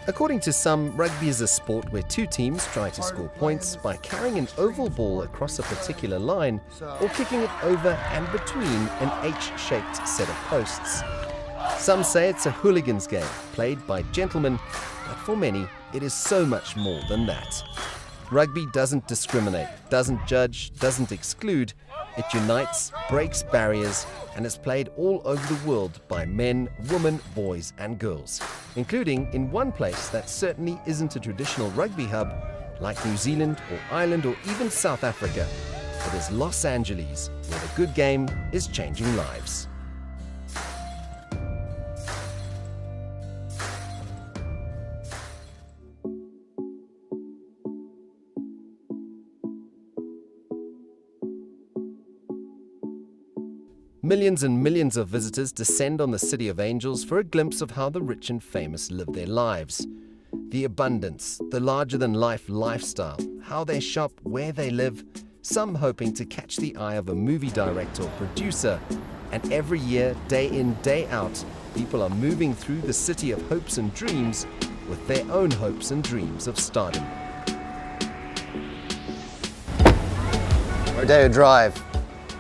According to some, rugby is a sport where two teams try to score points by carrying an oval ball across a particular line or kicking it over and between an H-shaped set of posts. Some say it's a hooligan's game played by gentlemen, but for many, it is so much more than that. Rugby doesn't discriminate, doesn't judge, doesn't exclude. It unites, breaks barriers, and is played all over the world by men, women, boys, and girls, including in one place that certainly isn't a traditional rugby hub, like New Zealand or Ireland or even South Africa. It is Los Angeles, where the good game is changing lives. Millions and millions of visitors descend on the City of Angels for a glimpse of how the rich and famous live their lives. The abundance, the larger-than-life lifestyle, how they shop, where they live, some hoping to catch the eye of a movie director or producer. And every year, day in, day out, people are moving through the city of hopes and dreams with their own hopes and dreams of stardom. Rodeo Drive.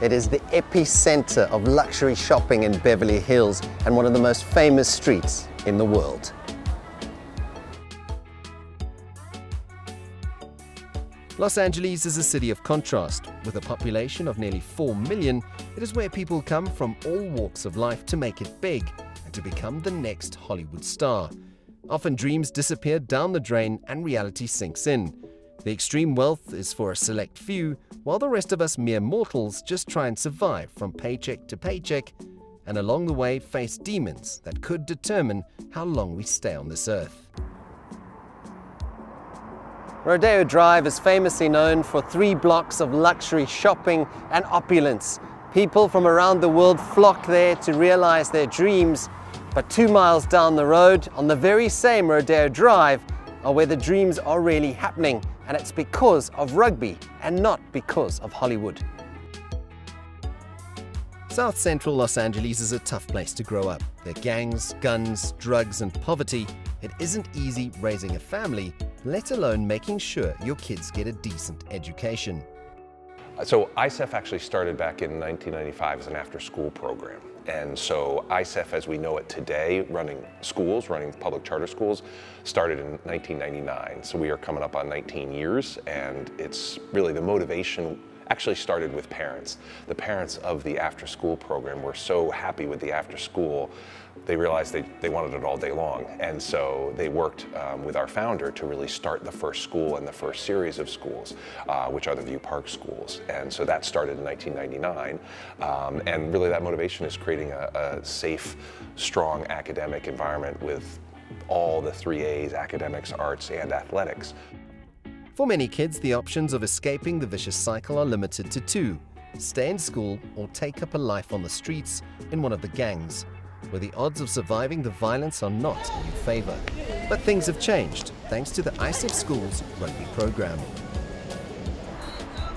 It is the epicenter of luxury shopping in Beverly Hills and one of the most famous streets in the world. Los Angeles is a city of contrast. With a population of nearly 4 million, it is where people come from all walks of life to make it big and to become the next Hollywood star. Often dreams disappear down the drain and reality sinks in. The extreme wealth is for a select few, while the rest of us mere mortals just try and survive from paycheck to paycheck, and along the way face demons that could determine how long we stay on this earth. Rodeo Drive is famously known for 3 blocks of luxury shopping and opulence. People from around the world flock there to realize their dreams, but 2 miles down the road, on the very same Rodeo Drive, are where the dreams are really happening, and it's because of rugby and not because of Hollywood. South Central Los Angeles is a tough place to grow up. There are gangs, guns, drugs, and poverty. It isn't easy raising a family, let alone making sure your kids get a decent education. So AIESEC actually started back in 1995 as an after-school program. And so AIESEC, as we know it today, running public charter schools, started in 1999. So we are coming up on 19 years, and it's really the motivation actually started with parents. The parents of the after-school program were so happy with the after-school, they realized they wanted it all day long. And so they worked with our founder to really start the first school and the first series of schools, which are the View Park schools. And so that started in 1999. And really that motivation is creating a safe, strong academic environment with all the 3 A's, academics, arts, and athletics. For many kids, the options of escaping the vicious cycle are limited to 2: stay in school or take up a life on the streets in one of the gangs, where the odds of surviving the violence are not in your favor. But things have changed thanks to the AIESEC Schools rugby program.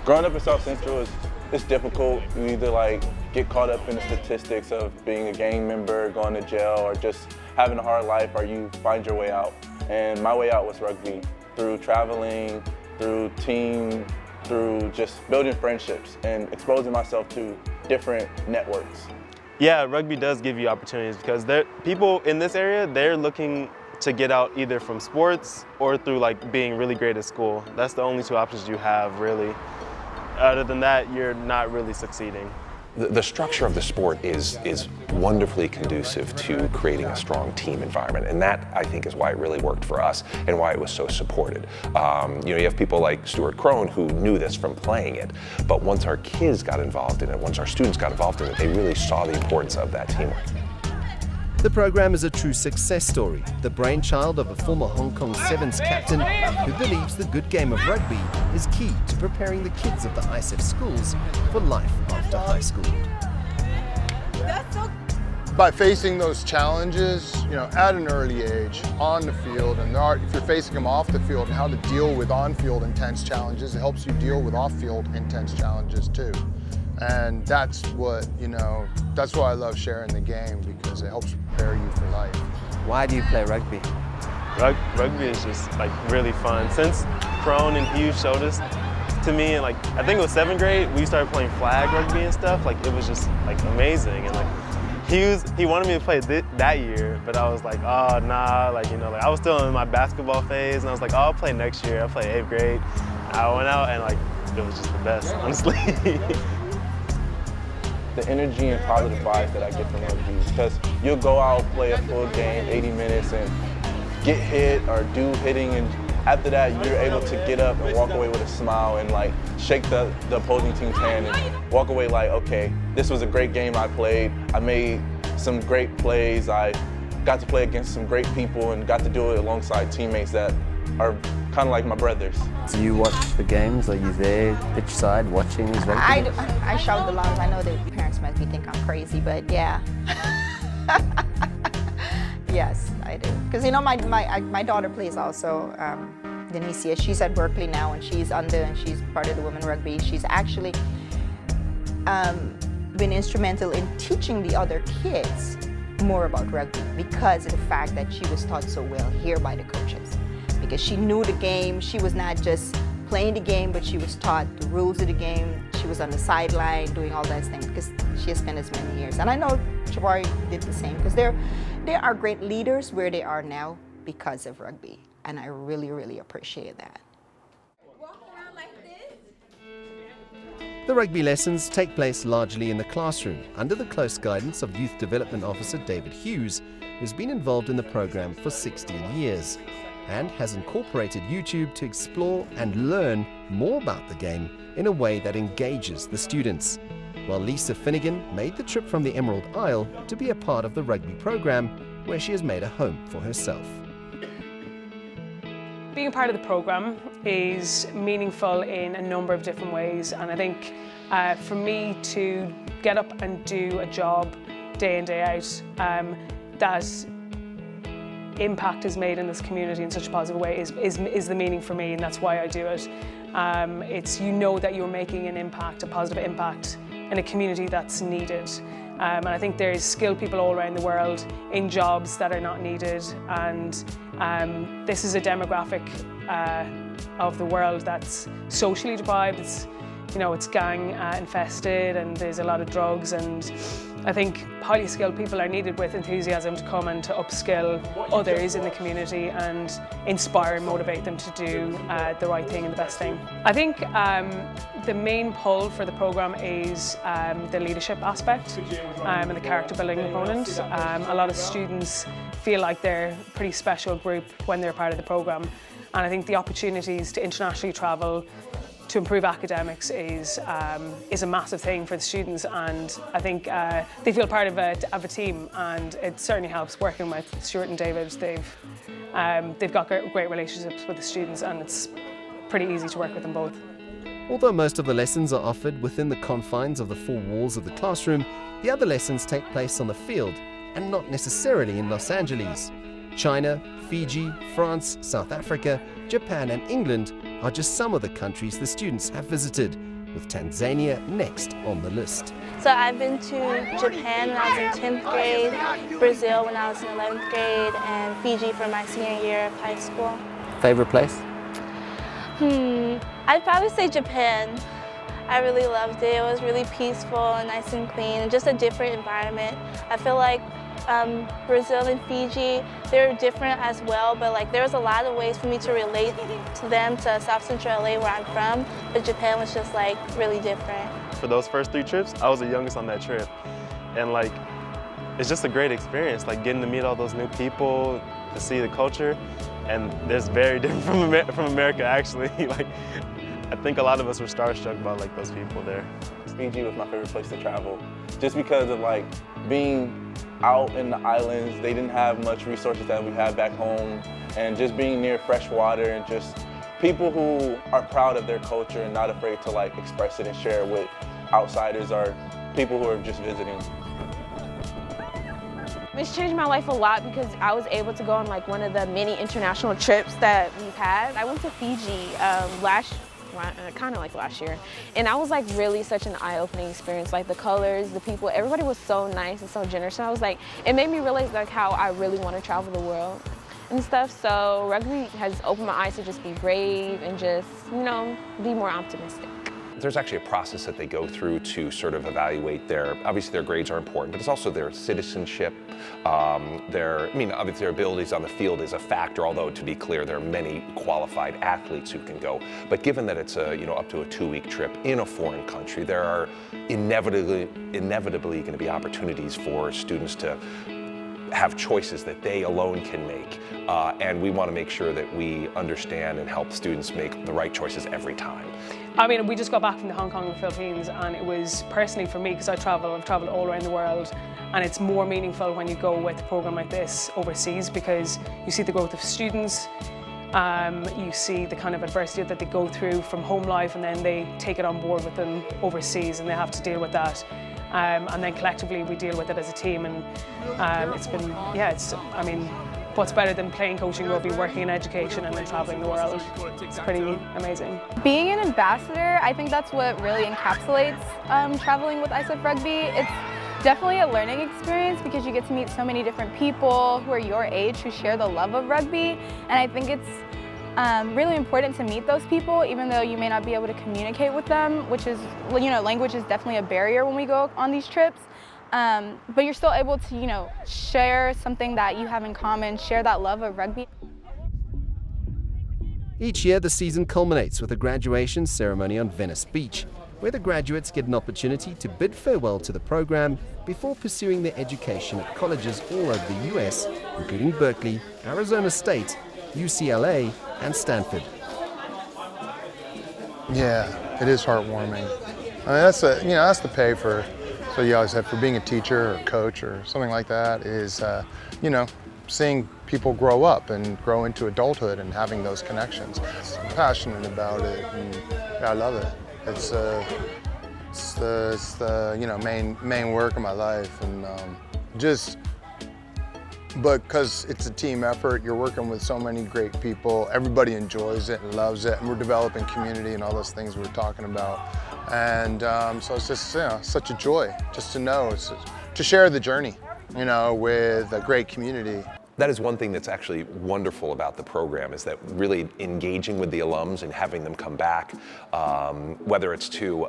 Growing up in South Central is difficult. You either get caught up in the statistics of being a gang member, going to jail, or just having a hard life, or you find your way out. And my way out was rugby. Through traveling, through team, through just building friendships and exposing myself to different networks. Yeah, rugby does give you opportunities because people in this area, they're looking to get out either from sports or through being really great at school. That's the only 2 options you have, really. Other than that, you're not really succeeding. The structure of the sport is wonderfully conducive to creating a strong team environment, and that, I think, is why it really worked for us and why it was so supported. You have people like Stuart Crone who knew this from playing it, but once our kids got involved in it, once our students got involved in it, they really saw the importance of that teamwork. The program is a true success story, the brainchild of a former Hong Kong Sevens captain who believes the good game of rugby is key to preparing the kids of the AIESEC schools for life after high school. By facing those challenges, at an early age, on the field, and if you're facing them off the field and how to deal with on-field intense challenges, it helps you deal with off-field intense challenges too. And that's what, that's why I love sharing the game, because it helps prepare you for life. Why do you play rugby? Rugby is just like really fun. Since Crone and Hughes showed this to me, and like I think it was 7th grade, we started playing flag rugby and stuff. Like it was just like amazing. And like he wanted me to play that year, but I was like, oh nah, like you know, like I was still in my basketball phase, and I was like, oh, I'll play next year. I'll play 8th grade. I went out and like it was just the best, honestly. The energy and positive vibes that I get from rugby, because you'll go out, play a full game, 80 minutes, and get hit or do hitting, and after that you're able to get up and walk away with a smile and like shake the opposing team's hand and walk away like, okay, this was a great game I played. I made some great plays. I got to play against some great people and got to do it alongside teammates that are kind of like my brothers. Do you watch the games? Are you there, pitch side, watching these rugby games? I shout a lot. I know the parents might think I'm crazy, but yeah. Yes, I do. Because you know, my daughter plays also Denicia. She's at Berkley now, and she's and she's part of the women rugby. She's actually been instrumental in teaching the other kids more about rugby because of the fact that she was taught so well here by the coaches. Because she knew the game. She was not just playing the game, but she was taught the rules of the game. She was on the sideline doing all those things because she has spent as many years. And I know Jabari did the same because they are great leaders where they are now because of rugby. And I really, really appreciate that. Walk around like this. The rugby lessons take place largely in the classroom under the close guidance of Youth Development Officer David Hughes, who's been involved in the program for 16 years. And has incorporated YouTube to explore and learn more about the game in a way that engages the students. While Lisa Finnegan made the trip from the Emerald Isle to be a part of the rugby program, where she has made a home for herself. Being a part of the program is meaningful in a number of different ways, and I think for me to get up and do a job day in, day out, that impact is made in this community in such a positive way is the meaning for me, and that's why I do it. It's, you know, that you're making an impact, a positive impact in a community that's needed. And I think there's skilled people all around the world in jobs that are not needed, and this is a demographic of the world that's socially deprived. It's, you know, it's gang infested, and there's a lot of drugs, and I think highly skilled people are needed with enthusiasm to come and to upskill others in the community and inspire and motivate them to do the right thing and the best thing. I think the main pull for the programme is the leadership aspect and the character building component. A lot of students feel like they're a pretty special group when they're part of the programme, and I think the opportunities to internationally travel to improve academics is a massive thing for the students, and I think they feel part of a team, and it certainly helps working with Stuart and David. They've got great relationships with the students, and it's pretty easy to work with them both. Although most of the lessons are offered within the confines of the four walls of the classroom, the other lessons take place on the field and not necessarily in Los Angeles. China, Fiji, France, South Africa, Japan and England are just some of the countries the students have visited, with Tanzania next on the list. So I've been to Japan when I was in 10th grade, Brazil when I was in 11th grade, and Fiji for my senior year of high school. Favorite place? I'd probably say Japan. I really loved it. It was really peaceful and nice and clean, and just a different environment. I feel like Brazil and Fiji, they're different as well, but like there was a lot of ways for me to relate to them, to South Central LA where I'm from, but Japan was just like really different. For those first 3 trips, I was the youngest on that trip, and like it's just a great experience, like getting to meet all those new people, to see the culture, and it's very different from America actually. Like I think a lot of us were starstruck about like those people there. Fiji was my favorite place to travel, just because of like being out in the islands. They didn't have much resources that we had back home, and just being near fresh water and just people who are proud of their culture and not afraid to like express it and share it with outsiders or people who are just visiting. It's changed my life a lot because I was able to go on like one of the many international trips that we've had. I went to Fiji kind of like last year, and that was like really such an eye-opening experience. Like the colors, the people, everybody was so nice and so generous, and I was like, it made me realize like how I really want to travel the world. and stuff. So rugby has opened my eyes to just be brave and just, you know, be more optimistic. There's actually a process that they go through to sort of evaluate obviously their grades are important, but it's also their citizenship, obviously their abilities on the field is a factor, although to be clear, there are many qualified athletes who can go. But given that it's up to a 2-week trip in a foreign country, there are inevitably going to be opportunities for students to have choices that they alone can make. And we want to make sure that we understand and help students make the right choices every time. I mean, we just got back from the Hong Kong and Philippines, and it was personally for me, because I've traveled all around the world, and it's more meaningful when you go with a program like this overseas, because you see the growth of students, you see the kind of adversity that they go through from home life, and then they take it on board with them overseas, and they have to deal with that. And then collectively we deal with it as a team, and it's been, I mean, what's better than playing coaching rugby, working in education, and then traveling the world? It's pretty amazing. Being an ambassador, I think that's what really encapsulates traveling with AIESEC Rugby. It's definitely a learning experience because you get to meet so many different people who are your age who share the love of rugby, and I think it's really important to meet those people, even though you may not be able to communicate with them, which is, language is definitely a barrier when we go on these trips. But you're still able to, share something that you have in common, share that love of rugby. Each year, the season culminates with a graduation ceremony on Venice Beach, where the graduates get an opportunity to bid farewell to the program before pursuing their education at colleges all over the US, including Berkley, Arizona State, UCLA, and Stanford. Yeah, it is heartwarming. I mean, that's the pay for. So you always have for being a teacher or coach or something like that is, seeing people grow up and grow into adulthood and having those connections. I'm passionate about it, and I love it. It's the main work of my life, and but because it's a team effort, you're working with so many great people. Everybody enjoys it and loves it, and we're developing community and all those things we were talking about. And so it's just such a joy just to know, to share the journey, with a great community. That is one thing that's actually wonderful about the program, is that really engaging with the alums and having them come back, whether it's to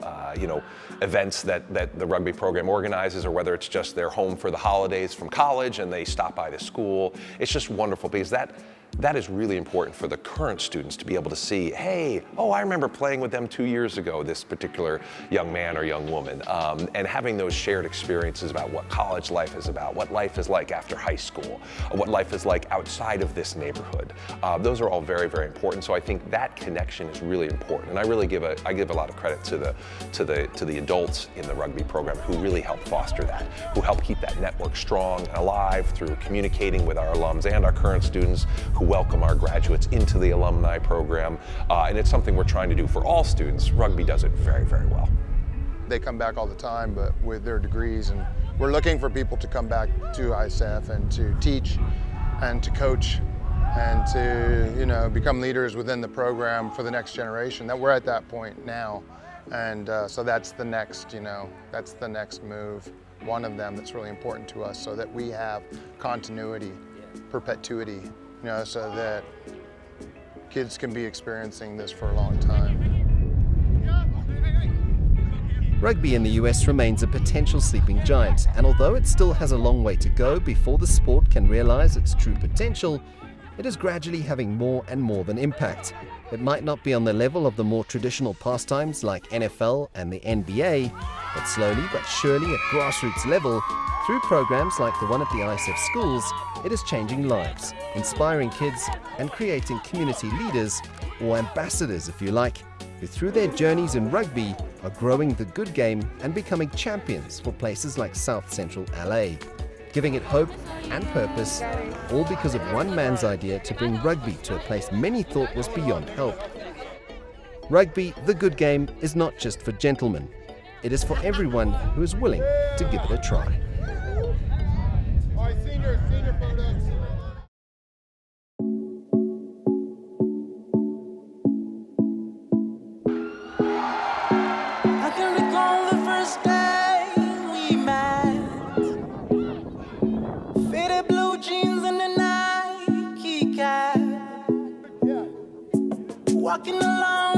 events that the rugby program organizes, or whether it's just they're home for the holidays from college and they stop by the school. It's just wonderful, because that is really important for the current students to be able to see, hey, I remember playing with them 2 years ago, this particular young man or young woman, and having those shared experiences about what college life is about, what life is like after high school, what life is like outside of this neighborhood. Those are all very, very important. So I think that connection is really important, and I really give a lot of credit to the adults in the rugby program who really help foster that, who help keep that network strong and alive through communicating with our alums and our current students, who welcome our graduates into the alumni program, and it's something we're trying to do for all students. Rugby does it very, very well. They come back all the time, but with their degrees, and we're looking for people to come back to AIESEC and to teach and to coach and to become leaders within the program for the next generation. That we're at that point now, and so that's the next that's the next move, one of them that's really important to us, so that we have continuity, perpetuity, so that kids can be experiencing this for a long time. Rugby in the US remains a potential sleeping giant, and although it still has a long way to go before the sport can realize its true potential, it is gradually having more and more of an impact. It might not be on the level of the more traditional pastimes like NFL and the NBA, but slowly but surely at grassroots level, through programs like the one at the AIESEC Schools, it is changing lives, inspiring kids, and creating community leaders, or ambassadors if you like, who through their journeys in rugby are growing the good game and becoming champions for places like South Central LA, giving it hope and purpose, all because of one man's idea to bring rugby to a place many thought was beyond help. Rugby, the good game, is not just for gentlemen. It is for everyone who is willing to give it a try. All right, senior photos. Faded blue jeans and a Nike walking alone.